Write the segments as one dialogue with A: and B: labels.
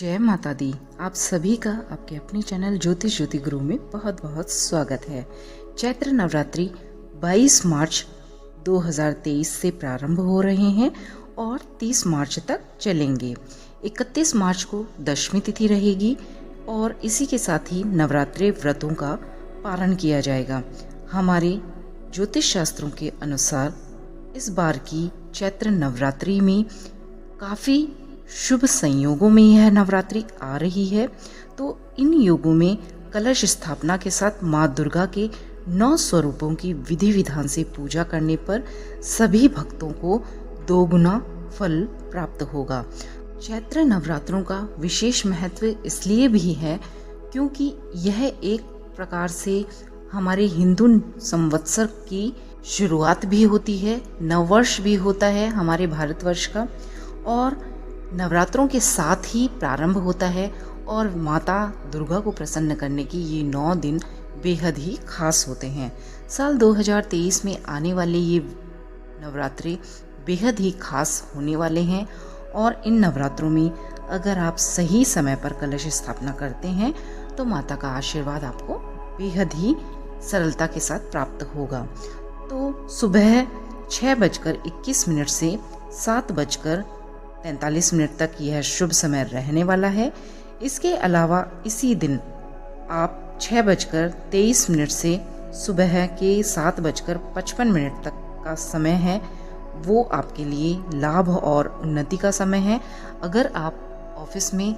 A: जय माता दी। आप सभी का आपके अपने चैनल ज्योतिष ज्योति गुरु में बहुत बहुत स्वागत है। चैत्र नवरात्रि 22 मार्च 2023 से प्रारंभ हो रहे हैं और 30 मार्च तक चलेंगे। 31 मार्च को दशमी तिथि रहेगी और इसी के साथ ही नवरात्रि व्रतों का पारण किया जाएगा। हमारे ज्योतिष शास्त्रों के अनुसार इस बार की चैत्र नवरात्रि में काफ़ी शुभ संयोगों में यह नवरात्रि आ रही है। तो इन योगों में कलश स्थापना के साथ माँ दुर्गा के 9 स्वरूपों की विधि विधान से पूजा करने पर सभी भक्तों को दोगुना फल प्राप्त होगा। चैत्र नवरात्रों का विशेष महत्व इसलिए भी है क्योंकि यह एक प्रकार से हमारे हिंदू संवत्सर की शुरुआत भी होती है, नववर्ष भी होता है हमारे भारतवर्ष का, और नवरात्रों के साथ ही प्रारंभ होता है। और माता दुर्गा को प्रसन्न करने की ये 9 दिन बेहद ही खास होते हैं। साल 2023 में आने वाले ये नवरात्रि बेहद ही खास होने वाले हैं और इन नवरात्रों में अगर आप सही समय पर कलश स्थापना करते हैं तो माता का आशीर्वाद आपको बेहद ही सरलता के साथ प्राप्त होगा। तो सुबह 6:21 से 7:43 तक यह शुभ समय रहने वाला है। इसके अलावा इसी दिन आप 6:23 से सुबह के 7:55 तक का समय है, वो आपके लिए लाभ और उन्नति का समय है। अगर आप ऑफिस में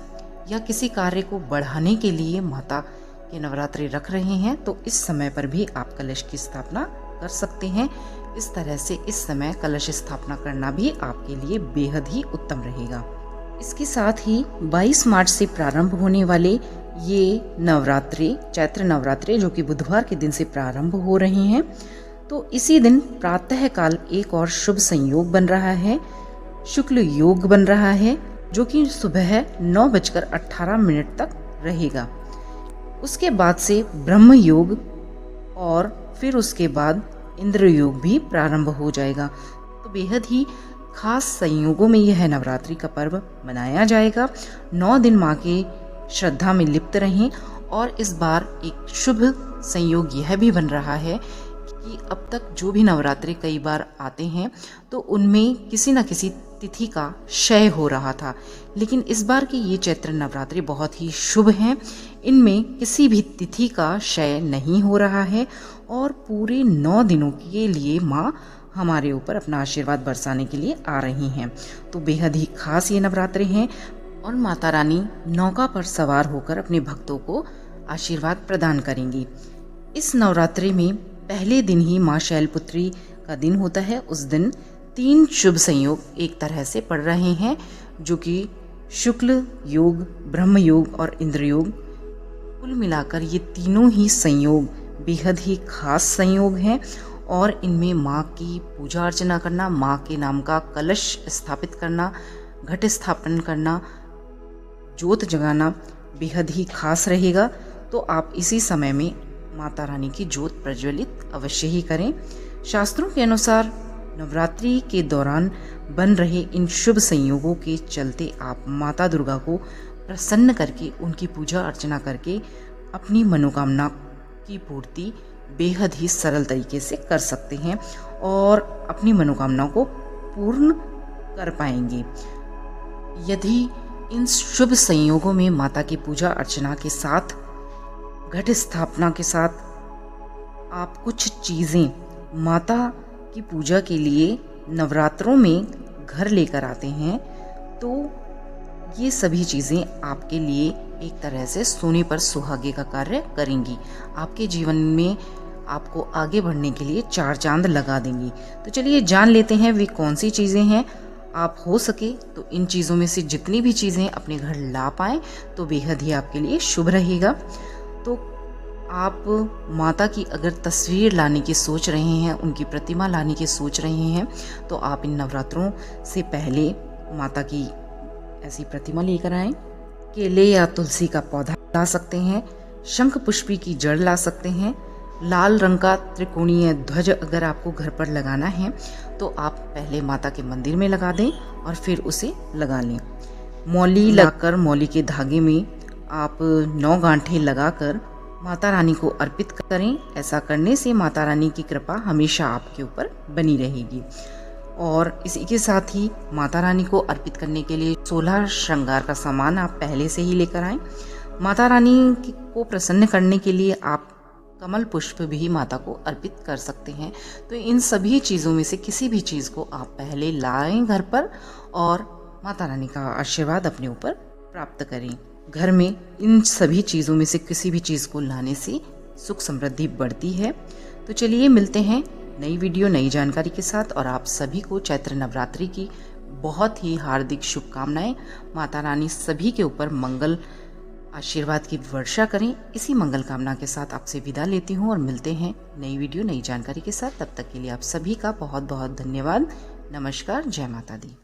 A: या किसी कार्य को बढ़ाने के लिए माता के नवरात्रि रख रहे हैं तो इस समय पर भी आप कलश की स्थापना कर सकते हैं। इस तरह से इस समय कलश स्थापना करना भी आपके लिए बेहद ही उत्तम रहेगा। इसके साथ ही 22 मार्च से प्रारंभ होने वाले ये नवरात्रि, चैत्र नवरात्रि, जो कि बुधवार के दिन से प्रारंभ हो रही हैं, तो इसी दिन प्रातः काल एक और शुभ संयोग बन रहा है, शुक्ल योग बन रहा है, जो कि सुबह 9:18 तक रहेगा। उसके बाद से ब्रह्म योग और फिर उसके बाद इंद्र योग भी प्रारंभ हो जाएगा। तो बेहद ही खास संयोगों में यह नवरात्रि का पर्व मनाया जाएगा। 9 दिन माँ की श्रद्धा में लिप्त रहें। और इस बार एक शुभ संयोग यह भी बन रहा है कि अब तक जो भी नवरात्रि कई बार आते हैं तो उनमें किसी न किसी तिथि का क्षय हो रहा था, लेकिन इस बार की ये चैत्र नवरात्रि बहुत ही शुभ हैं। इनमें किसी भी तिथि का क्षय नहीं हो रहा है और पूरे 9 दिनों के लिए माँ हमारे ऊपर अपना आशीर्वाद बरसाने के लिए आ रही हैं। तो बेहद ही खास ये नवरात्रि हैं और माता रानी नौका पर सवार होकर अपने भक्तों को आशीर्वाद प्रदान करेंगी। इस नवरात्रि में पहले दिन ही माँ शैलपुत्री का दिन होता है। उस दिन 3 शुभ संयोग एक तरह से पड़ रहे हैं, जो कि शुक्ल योग, ब्रह्म योग और इंद्र योग। कुल मिलाकर ये तीनों ही संयोग बेहद ही खास संयोग हैं और इनमें माँ की पूजा अर्चना करना, माँ के नाम का कलश स्थापित करना, घट स्थापन करना, ज्योत जगाना बेहद ही खास रहेगा। तो आप इसी समय में माता रानी की ज्योत प्रज्वलित अवश्य ही करें। शास्त्रों के अनुसार नवरात्रि के दौरान बन रहे इन शुभ संयोगों के चलते आप माता दुर्गा को प्रसन्न करके उनकी पूजा अर्चना करके अपनी मनोकामना की पूर्ति बेहद ही सरल तरीके से कर सकते हैं और अपनी मनोकामना को पूर्ण कर पाएंगे। यदि इन शुभ संयोगों में माता की पूजा अर्चना के साथ, घट स्थापना के साथ आप कुछ चीज़ें माता की पूजा के लिए नवरात्रों में घर लेकर आते हैं तो ये सभी चीज़ें आपके लिए एक तरह से सोने पर सुहागे का कार्य करेंगी। आपके जीवन में आपको आगे बढ़ने के लिए 4 चांद लगा देंगी। तो चलिए जान लेते हैं वे कौन सी चीज़ें हैं। आप हो सके तो इन चीज़ों में से जितनी भी चीज़ें अपने घर ला पाएँ तो बेहद ही आपके लिए शुभ रहेगा। तो आप माता की अगर तस्वीर लाने की सोच रहे हैं, उनकी प्रतिमा लाने की सोच रहे हैं, तो आप इन नवरात्रों से पहले माता की ऐसी प्रतिमा लेकर आएं। केले या तुलसी का पौधा ला सकते हैं, शंख पुष्पी की जड़ ला सकते हैं, लाल रंग का त्रिकोणीय ध्वज अगर आपको घर पर लगाना है तो आप पहले माता के मंदिर में लगा दें और फिर उसे लगा लें। मौली लगाकर मौली के धागे में आप 9 गांठें लगाकर माता रानी को अर्पित करें। ऐसा करने से माता रानी की कृपा हमेशा आपके ऊपर बनी रहेगी। और इसी के साथ ही माता रानी को अर्पित करने के लिए 16 श्रृंगार का सामान आप पहले से ही लेकर आएं। माता रानी को प्रसन्न करने के लिए आप कमल पुष्प भी माता को अर्पित कर सकते हैं। तो इन सभी चीज़ों में से किसी भी चीज़ को आप पहले लाएं घर पर और माता रानी का आशीर्वाद अपने ऊपर प्राप्त करें। घर में इन सभी चीज़ों में से किसी भी चीज़ को लाने से सुख समृद्धि बढ़ती है। तो चलिए मिलते हैं नई वीडियो नई जानकारी के साथ। और आप सभी को चैत्र नवरात्रि की बहुत ही हार्दिक शुभकामनाएं। माता रानी सभी के ऊपर मंगल आशीर्वाद की वर्षा करें। इसी मंगल कामना के साथ आपसे विदा लेती हूँ और मिलते हैं नई वीडियो नई जानकारी के साथ। तब तक के लिए आप सभी का बहुत बहुत धन्यवाद। नमस्कार। जय माता दी।